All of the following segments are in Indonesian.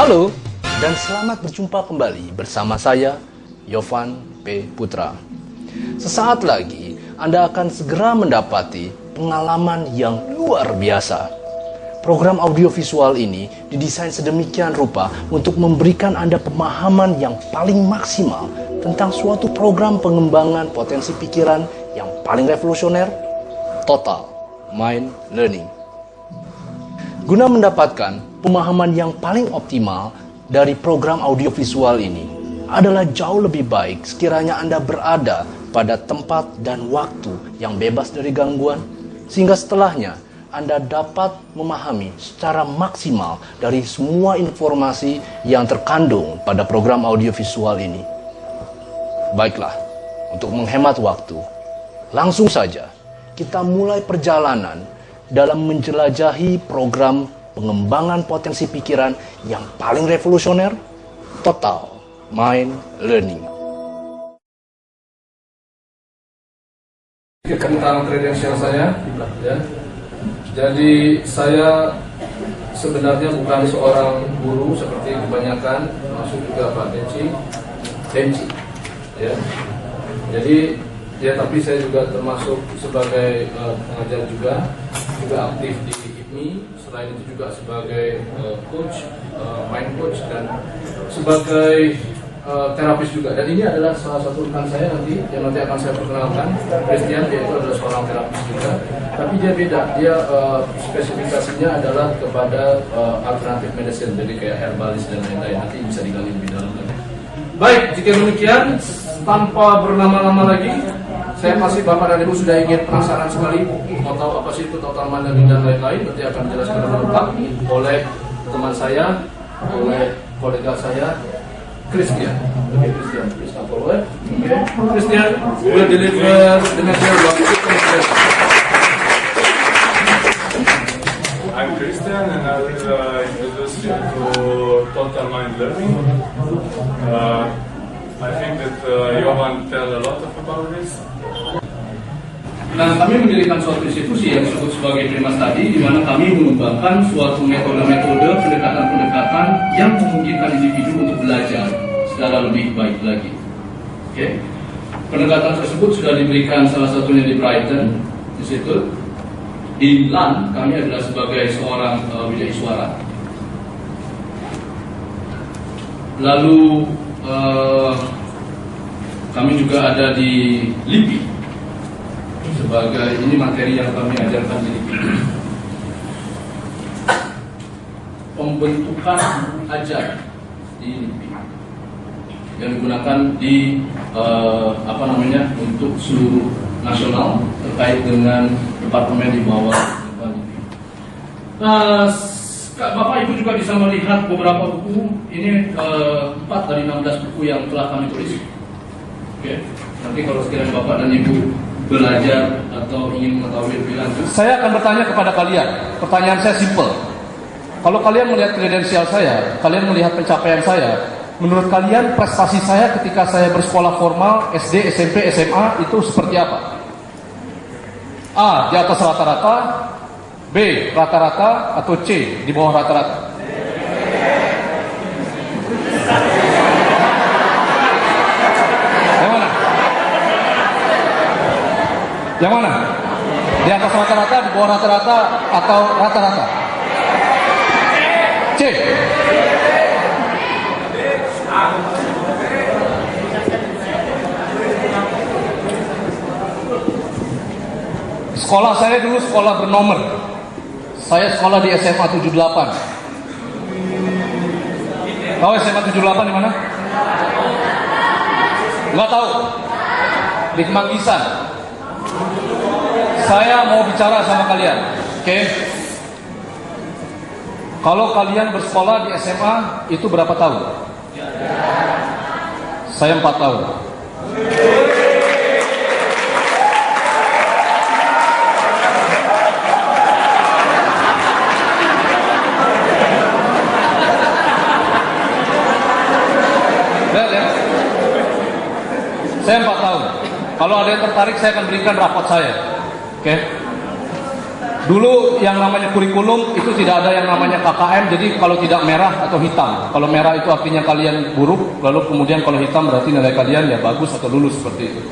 Halo, dan selamat berjumpa kembali bersama saya, Yovan P. Putra. Sesaat lagi, Anda akan segera mendapati pengalaman yang luar biasa. Program audiovisual ini didesain sedemikian rupa untuk memberikan Anda pemahaman yang paling maksimal tentang suatu program pengembangan potensi pikiran yang paling revolusioner, Total Mind Learning. Guna mendapatkan pemahaman yang paling optimal dari program audiovisual ini adalah jauh lebih baik sekiranya Anda berada pada tempat dan waktu yang bebas dari gangguan, sehingga setelahnya Anda dapat memahami secara maksimal dari semua informasi yang terkandung pada program audiovisual ini. Baiklah, untuk menghemat waktu, langsung saja kita mulai perjalanan dalam menjelajahi program pengembangan potensi pikiran yang paling revolusioner, Total Mind Learning. Tentang kredensial saya, ya. Jadi saya sebenarnya bukan seorang guru seperti kebanyakan, masuk juga Pak Denci, ya. Jadi ya, tapi saya juga termasuk sebagai pengajar juga aktif di IPMI. Selain itu juga sebagai coach, mind coach, dan sebagai terapis juga. Dan ini adalah salah satu rekan saya yang nanti akan saya perkenalkan, Christian. Dia itu adalah seorang terapis juga. Tapi dia beda. Dia spesifikasinya adalah kepada alternative medicine, jadi kayak herbalis dan lain-lain. Nanti bisa digali lebih dalam lagi. Baik, jika demikian, tanpa berlama-lama lagi, saya pasti Bapak dan Ibu sudah ingin penasaran sekali mau tahu apa sih itu total mind learning dan lain-lain. Nanti akan dijelaskan lebih lengkap oleh teman saya, oleh kolega saya, Christian. Oke, Christian, please come forward. Oke, Christian will deliver the message of I'm Christian, and I will introduce you to total mind learning. I think that Johan tell a lot about this. Nah, kami mendirikan suatu institusi yang disebut sebagai Prima Study, di mana kami mengembangkan suatu metode-metode pendekatan-pendekatan yang memungkinkan individu untuk belajar secara lebih baik lagi. Oke, pendekatan tersebut sudah diberikan salah satunya di Brighton Institute. Di LAN kami adalah sebagai seorang wilayah suara. Lalu kami juga ada di LIPI sebagai ini materi yang kami ajarkan di LIPI. Pembentukan ajar di LIPI yang digunakan di untuk seluruh nasional terkait dengan departemen di bawah LIPI. Bapak Ibu juga bisa melihat beberapa buku. Ini 4 dari 16 buku yang telah kami tulis. Oke. Nanti kalau sekiranya Bapak dan Ibu belajar atau ingin mengetahui lebih lanjut, saya akan bertanya kepada kalian. Pertanyaan saya simple. Kalau kalian melihat kredensial saya, kalian melihat pencapaian saya, menurut kalian prestasi saya ketika saya bersekolah formal SD, SMP, SMA itu seperti apa? A. Di atas rata-rata, B. Rata-rata, atau C. Di bawah rata-rata? Yang mana? Yang mana? Di atas rata-rata, di bawah rata-rata, atau rata-rata? C. Sekolah saya dulu sekolah bernomor. Saya sekolah di SMA 78. Tahu SMA 78 di mana? Enggak tahu. di Kemanggisan. Saya mau bicara sama kalian, oke? Kalau kalian bersekolah di SMA itu berapa tahun? Saya 4 tahun. Lihat. Saya 4 tahun. Kalau ada yang tertarik, saya akan berikan rapot saya. Oke? Dulu yang namanya kurikulum itu tidak ada yang namanya KKM, jadi kalau tidak merah atau hitam. Kalau merah itu artinya kalian buruk, lalu kemudian kalau hitam berarti nilai kalian ya bagus atau lulus, seperti itu.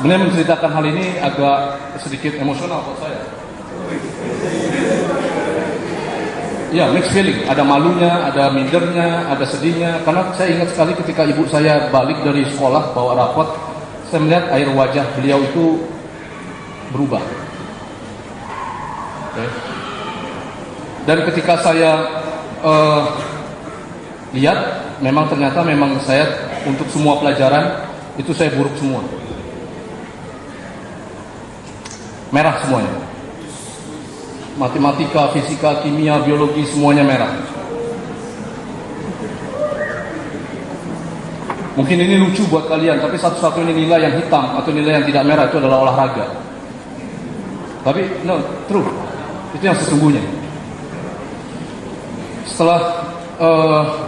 Sebenarnya menceritakan hal ini agak sedikit emosional buat saya. Ya, mixed feeling. Ada malunya, ada mindernya, ada sedihnya. Karena saya ingat sekali ketika ibu saya balik dari sekolah bawa rapot, saya melihat air wajah beliau itu berubah. Okay. Dan ketika saya lihat, ternyata saya untuk semua pelajaran itu saya buruk semua. Merah semuanya. Matematika, fisika, kimia, biologi semuanya merah. Mungkin ini lucu buat kalian, tapi satu-satunya nilai yang hitam atau nilai yang tidak merah itu adalah olahraga. Tapi no, true. Itu yang sesungguhnya. Setelah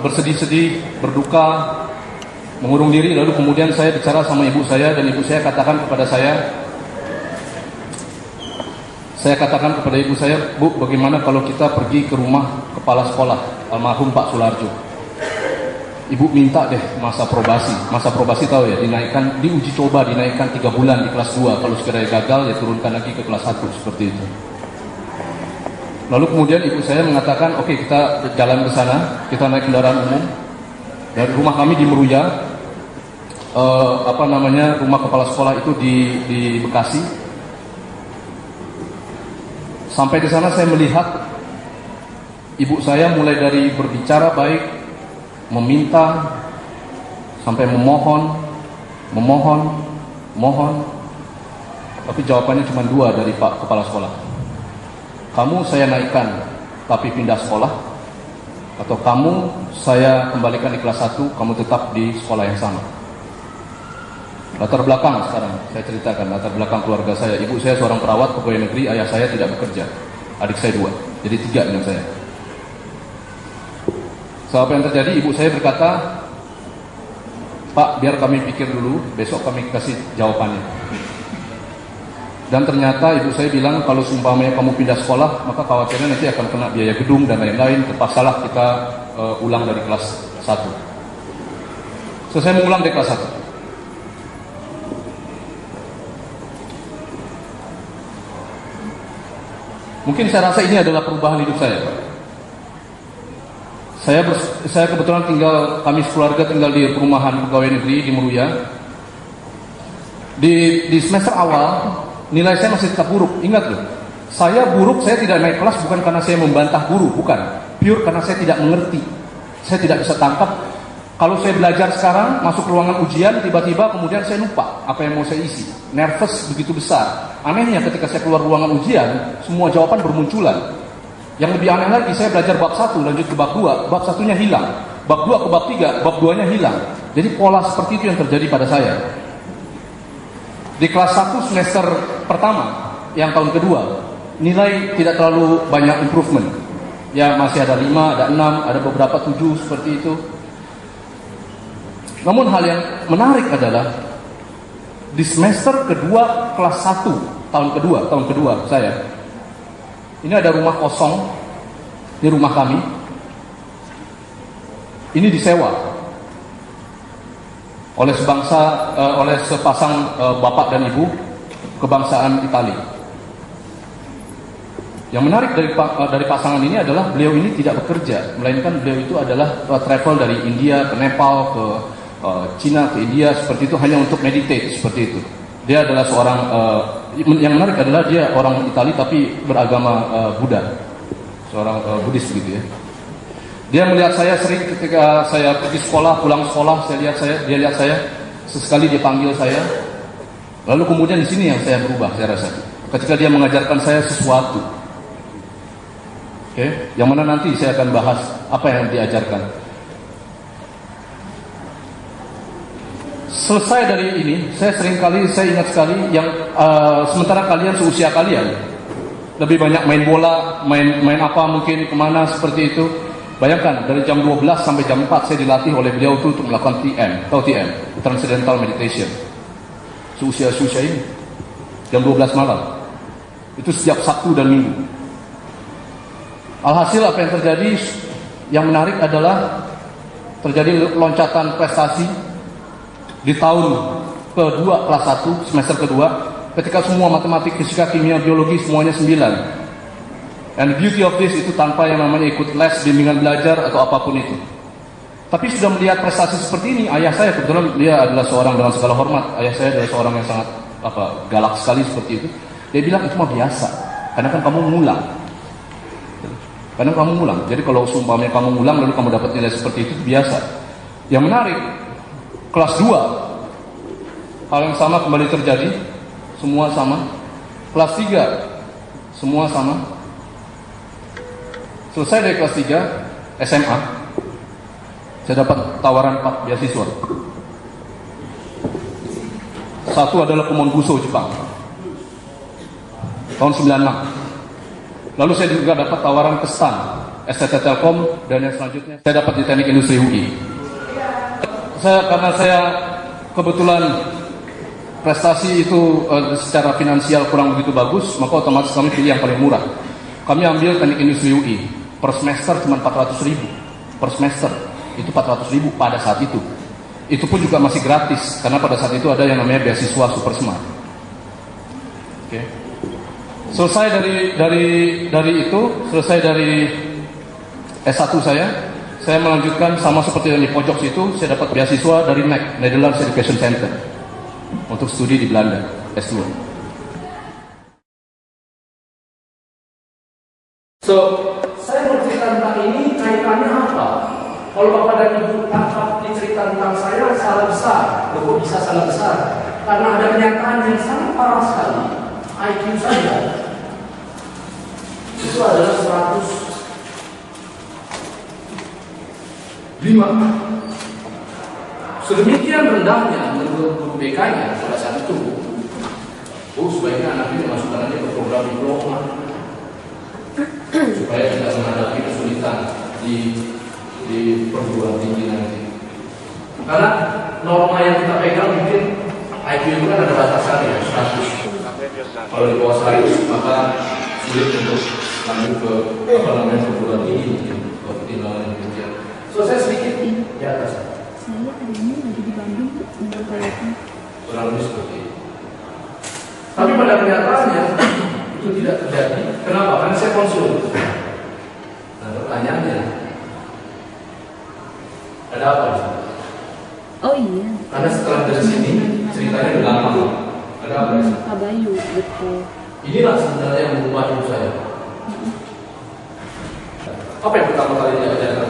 bersedih-sedih, berduka, mengurung diri, lalu kemudian saya bicara sama ibu saya, dan ibu saya katakan kepada saya kepada ibu saya, Bu, bagaimana kalau kita pergi ke rumah kepala sekolah almarhum Pak Sularjo? Ibu minta deh masa probasi tahu ya, dinaikkan, diuji coba dinaikkan 3 bulan di kelas 2, kalau sekiranya gagal ya turunkan lagi ke kelas 1, seperti itu. Lalu kemudian ibu saya mengatakan, oke, kita jalan ke sana, kita naik kendaraan umum dari rumah kami di Meruya, rumah kepala sekolah itu di Bekasi. Sampai di sana saya melihat ibu saya mulai dari berbicara baik, meminta, sampai memohon, tapi jawabannya cuma 2 dari Pak Kepala Sekolah. Kamu saya naikkan tapi pindah sekolah, atau kamu saya kembalikan di kelas 1, kamu tetap di sekolah yang sama. Latar belakang sekarang saya ceritakan, latar belakang keluarga saya. Ibu saya seorang perawat pegawai negeri, ayah saya tidak bekerja, adik saya 2, jadi 3 dengan saya. So, apa yang terjadi? Ibu saya berkata, Pak, biar kami pikir dulu, besok kami kasih jawabannya. Dan ternyata ibu saya bilang, kalau seumpamanya kamu pindah sekolah, maka khawatirnya nanti akan kena biaya gedung dan lain-lain, terpaksalah kita ulang dari kelas 1. So, saya mengulang dari kelas 1. Mungkin saya rasa ini adalah perubahan hidup saya. Saya kebetulan kami sekeluarga tinggal di perumahan pegawai negeri di Meruya. Di semester awal nilai saya masih tetap buruk. Ingat loh, saya buruk, saya tidak naik kelas bukan karena saya membantah guru, bukan. Pure karena saya tidak mengerti. Saya tidak bisa tangkap. Kalau saya belajar sekarang, masuk ruangan ujian, tiba-tiba kemudian saya lupa apa yang mau saya isi. Nervous begitu besar. Anehnya ketika saya keluar ruangan ujian, semua jawaban bermunculan. Yang lebih aneh lagi, saya belajar bab 1, lanjut ke bab 2, bab 1-nya hilang. Bab 2 ke bab 3, bab 2-nya hilang. Jadi pola seperti itu yang terjadi pada saya. Di kelas 1 semester pertama, yang tahun kedua, nilai tidak terlalu banyak improvement. Ya masih ada 5, ada 6, ada beberapa 7 seperti itu. Namun hal yang menarik adalah di semester kedua kelas 1, tahun kedua saya, ini ada rumah kosong, ini rumah kami, ini disewa oleh sepasang bapak dan ibu kebangsaan Itali. Yang menarik dari pasangan ini adalah beliau ini tidak bekerja, melainkan beliau itu adalah travel dari India ke Nepal, ke Cina, ke India, seperti itu, hanya untuk meditate, seperti itu. Dia adalah seorang, yang menarik adalah dia orang Itali tapi beragama Buddha, seorang Buddhis begitu ya. Dia melihat saya sering ketika saya pergi sekolah, pulang sekolah, dia lihat saya, sesekali dia panggil saya. Lalu kemudian di sini yang saya berubah, saya rasa. Ketika dia mengajarkan saya sesuatu. Oke, yang mana nanti saya akan bahas apa yang diajarkan. Selesai dari ini, saya ingat sekali yang sementara kalian seusia kalian lebih banyak main bola, main apa mungkin kemana seperti itu. Bayangkan dari jam 12 sampai jam 4 saya dilatih oleh beliau itu untuk melakukan TM, atau TM, Transcendental Meditation. Seusia ini, jam 12 malam. Itu setiap Sabtu dan Minggu. Alhasil apa yang terjadi, yang menarik adalah terjadi loncatan prestasi di tahun kedua kelas 1, semester kedua, ketika semua matematik, fisika, kimia, biologi semuanya 9. And the beauty of this itu tanpa yang namanya ikut les, bimbingan belajar atau apapun itu. Tapi sudah melihat prestasi seperti ini, ayah saya kebetulan dia adalah seorang dengan segala hormat. Ayah saya adalah seorang yang sangat galak sekali seperti itu. Dia bilang itu mah biasa, karena kan kamu ngulang. Jadi kalau seumpamanya kamu ngulang lalu kamu dapat nilai seperti itu biasa. Yang menarik, kelas 2 hal yang sama kembali terjadi, semua sama. Kelas 3 semua sama. Selesai dari kelas 3 SMA, saya dapat tawaran 4 beasiswa. Satu adalah Kumonbuso, Jepang, tahun 96. Lalu saya juga dapat tawaran ke STAN, STT Telkom, dan yang selanjutnya saya dapat di Teknik Industri UI. Karena saya kebetulan prestasi itu secara finansial kurang begitu bagus, maka otomatis kami pilih yang paling murah. Kami ambil Teknik Industri UI. Per semester cuma 400.000 per semester. Itu 400.000 pada saat itu. Itu pun juga masih gratis karena pada saat itu ada yang namanya beasiswa Super Smart. Oke. Selesai dari S1 saya melanjutkan sama seperti yang di pojok situ, saya dapat beasiswa dari NEC, Netherlands Education Center, untuk studi di Belanda, S2. Saya bercerita tentang ini kaitannya apa? Kalau Bapak dan Ibu dapat dicerita tentang saya salah besar, kok bisa salah besar? Karena ada kenyataan yang sangat parah sekali. IQ saya itu adalah 105. Sedemikian rendahnya menurut guru BK-nya pada saat itu. Sebaiknya anak ini masukkan aja ke program diploma supaya tidak menghadapi kesulitan di perguruan tinggi nanti. Karena norma yang kita pegang mungkin IQ itu kan ada batasannya 100. Kalau di bawah 100 maka sulit untuk lanjut ke perguruan tinggi mungkin pertimbangan yang demikian. Saya sedikit di atas. Saya hari ini lagi di Bandung untuk proyeknya. Kurang lebih seperti itu. Tapi pada kenyataannya itu tidak terjadi. Kenapa? Karena saya konsul. Nah, pertanyaannya, ada apa? Oh iya. Karena setelah dari sini ceritanya gampang. Ada apa? Pak Bayu, betul. Inilah sebenarnya yang mengubah hidup saya. Apa yang pertama kali diajarkan